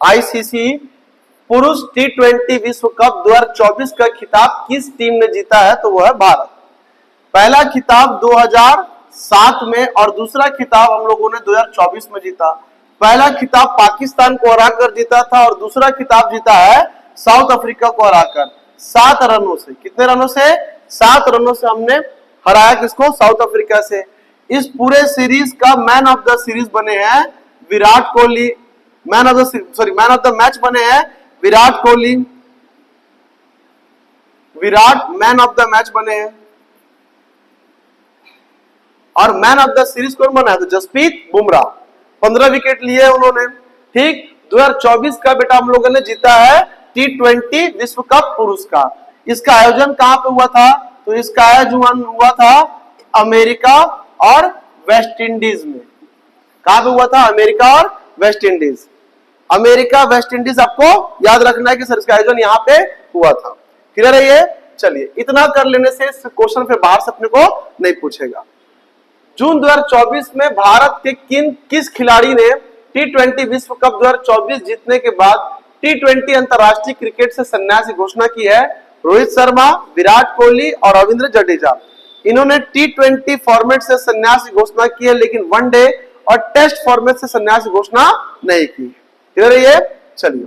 ICC पुरुष T20 विश्व cup 2024 का खिताब किस टीम ने जीता है? तो वो है भारत। पहला खिताब 2007 में और दूसरा खिताब हम लोगों ने 2024 में जीता। पहला खिताब पाकिस्तान को हराकर जीता था और दूसरा खिताब जीता है साउथ अफ्रीका को हराकर 7 रनों से। कितने रनों से? 7 रनों से हमने हराया किसको? साउथ अफ्रीका से। इस पूरे सीरीज का मैन ऑफ द सीरीज बने हैं Virat Kohli. Man of the match बने हैं Virat Kohli. Virat man of the match बने हैं और मैन ऑफ द सीरीज कौन बना है? तो जसप्रीत बुमराह। 15 विकेट लिए उन्होंने। ठीक, 2024 का बेटा हम लोगों ने जीता है T20 विश्व कप पुरुष का। इसका आयोजन कहां पे हुआ था? तो इसका आयोजन हुआ था अमेरिका और वेस्ट इंडीज में। कहां पे हुआ था? अमेरिका और West Indies. America West Indies आपको याद रखना है कि सर इसका आयोजन यहां पे हुआ था। क्लियर है ये? चलिए, इतना कर लेने से इस क्वेश्चन फिर बाहर से अपने को नहीं पूछेगा। जून 2024 में भारत के किस खिलाड़ी ने T20 विश्व कप 2024 जीतने के बाद T20 अंतरराष्ट्रीय क्रिकेट से संन्यास की घोषणा की है? रोहित शर्मा, विराट कोहली और रविंद्र जडेजा। इन्होंने T20 फॉर्मेट से संन्यास की घोषणा की है, लेकिन वनडे और टेस्ट फॉर्मेट से संन्यास की घोषणा नहीं की। क्लियर है ये? चलिए,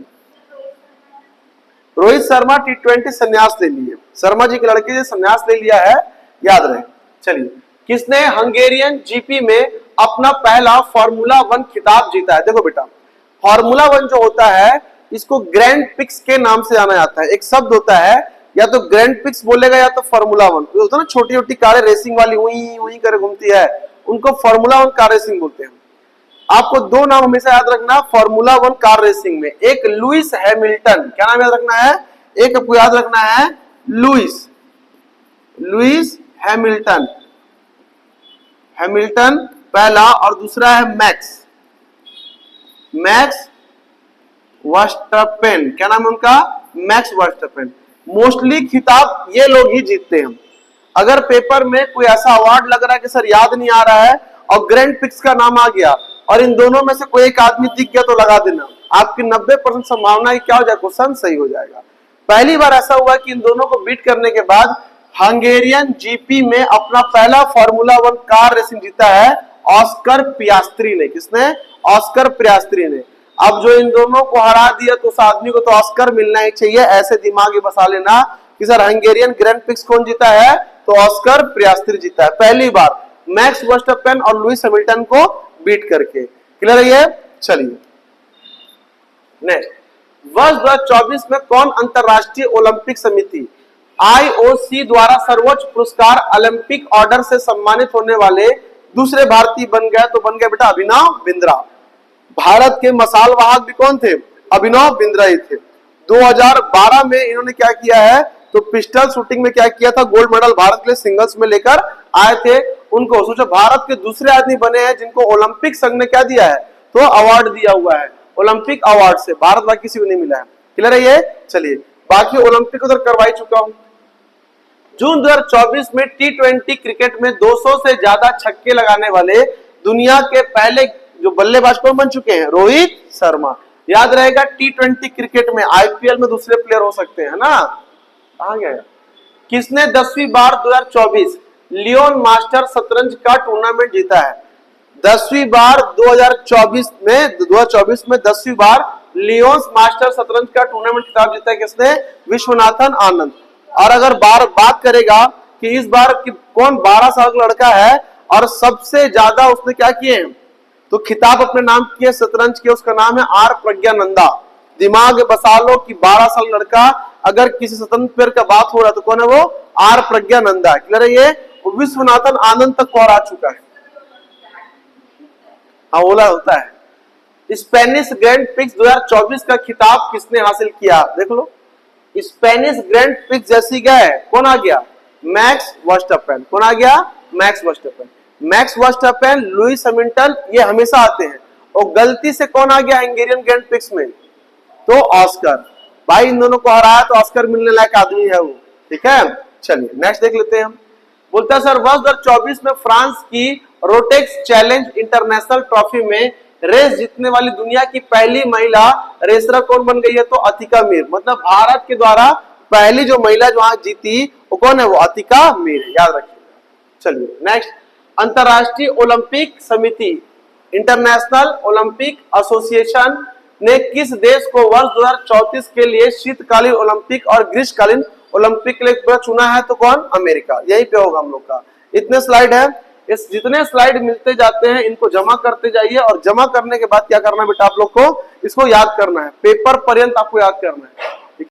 रोहित शर्मा T20 संन्यास ले लिए। शर्मा जी के लड़के से संन्यास ले लिया है, याद रहे। चलिए, किसने हंगेरियन जीपी में अपना पहला फार्मूला 1 खिताब जीता है? देखो बेटा, फार्मूला 1 जो होता है इसको ग्रैंड पिक्स के नाम से जाना जाता है। एक शब्द होता है, या तो ग्रैंड पिक्स बोलेगा या तो फार्मूला 1। तो होता है ना छोटी छोटी कारें रेसिंग वाली वही करे घूमती है, उनको फार्मूला 1 कार रेसिंग बोलते हैं। आपको 2 नाम हमेशा याद रखना फार्मूला 1 कार रेसिंग में। एक लुइस हैमिल्टन, क्या नाम याद रखना है? एक आपको याद रखना है लुइस हैमिल्टन पहला, और दूसरा है मैक्स वर्स्टपेन। क्या नाम है उनका? मैक्स वर्स्टपेन। मोस्टली खिताब ये लोग ही जीतते हैं। अगर पेपर में कोई ऐसा अवार्ड लग रहा है कि सर याद नहीं आ रहा है और ग्रैंड पिक्स का नाम आ गया और इन दोनों में से कोई एक आदमी दिख गया तो लगा देना, आपकी 90% संभावना है क्या हो जाएगा? क्वेश्चन सही हो जाएगा। पहली बार ऐसा हुआ कि इन दोनों को बीट करने के बाद हंगेरियन जीपी में अपना पहला फार्मूला 1 कार रेसिंग जीता है ऑस्कर पियास्त्री ने। किसने? ऑस्कर पियास्त्री ने। अब जो इन दोनों को हरा दिया तो उस आदमी को तो ऑस्कर मिलना ही चाहिए। ऐसे दिमाग में बसा लेना कि सर हंगेरियन ग्रैंड पिक्स कौन जीता है? तो ऑस्कर पियास्त्री जीता है पहली बार, मैक्स वर्स्टपेन और लुइस हैमिल्टन को बीट करके। क्लियर है ये? चलिए नेक्स्ट, वर्ष 2024 में कौन अंतरराष्ट्रीय ओलंपिक समिति IOC द्वारा सर्वोच्च पुरस्कार ओलंपिक ऑर्डर से सम्मानित होने वाले दूसरे भारतीय बन गया? तो बन गया बेटा अभिनव बिंद्रा। भारत के मसाल वाहक भी कौन थे? अभिनव बिंद्रा ही थे। 2012 में इन्होंने क्या किया है? तो पिस्टल शूटिंग में क्या किया था? गोल्ड मेडल भारत के लिए सिंगल्स में लेकर आए थे। उनको सोचो भारत के दूसरे आदमी बने हैं जिनको ओलंपिक संघ ने क्या दिया है? तो अवार्ड दिया हुआ है ओलंपिक अवार्ड से। भारत में किसी को नहीं मिला है। क्लियर है ये? चलिए, बाकी ओलंपिक उधर करवाई चुका हूं। जून 2024 में T20 क्रिकेट में 200 से ज्यादा छक्के लगाने वाले दुनिया के पहले जो बल्लेबाज कौन बन चुके हैं? रोहित शर्मा। याद रहेगा, T20 क्रिकेट में IPL में दूसरे प्लेयर हो सकते हैं ना। कहा गया? किसने 10वीं बार 2024 लियोन मास्टर शतरंज का टूर्नामेंट जीता है? 10वीं बार 2024 में 10वीं बार लियोन मास्टर शतरंज का टूर्नामेंट खिताब जीता है किसने? विश्वनाथन आनंद। और अगर बात करेगा कि इस बार कौन 12 साल का लड़का है और सबसे ज्यादा उसने क्या किए तो खिताब अपने नाम किए शतरंज के, उसका नाम है आर प्रज्ञानंदा। दिमाग बसा लो कि 12 साल लड़का अगर किसी स्वतंत्र प्लेयर का बात हो रहा तो कौन है वो? आर प्रज्ञानंदा। क्लियर है ये? विश्वनाथन आनंद तक और आ चुका है। हाँ, ओला होता है। स्पेनिश ग्रैंड पिक्स 2024 का खिताब किसने हासिल किया? देख लो, स्पेनिश ग्रैंड पिक्स जैसी गए कौन आ गया? मैक्स वर्स्टपेन। कौन आ गया? मैक्स वर्स्टपेन, लुइस हैमिल्टन, ये हमेशा आते हैं। और गलती से कौन आ गया हंगेरियन ग्रैंड पिक्स में? तो ऑस्कर। भाई इन दोनों को हराया तो ऑस्कर मिलने लायक आदमी है वो। ठीक है, चलिए नेक्स्ट देख लेते हैं हम। बोलता है सर वर्ष 2024 में फ्रांस की रोटेक्स चैलेंज इंटरनेशनल ट्रॉफी में रेस जीतने वाली दुनिया की पहली महिला रेसर कौन बन गई है? तो अतिका मीर। मतलब भारत के द्वारा पहली जो महिला जो वहां जीती वो कौन है? वो अतिका मीर है, याद रखिएगा। चलिए नेक्स्ट, अंतरराष्ट्रीय ओलंपिक समिति इंटरनेशनल ओलंपिक एसोसिएशन ने किस देश को वर्ष 2034 के लिए शीतकालीन ओलंपिक और ग्रीष्मकालीन ओलंपिक के लिए चुना है? तो कौन? अमेरिका। यही पे होगा हम लोग का। इतने स्लाइड है, इस जितने स्लाइड मिलते जाते हैं इनको जमा करते जाइए, और जमा करने के बाद क्या करना है बेटा आप लोग को? इसको याद करना है, पेपर पर्यंत आपको याद करना है।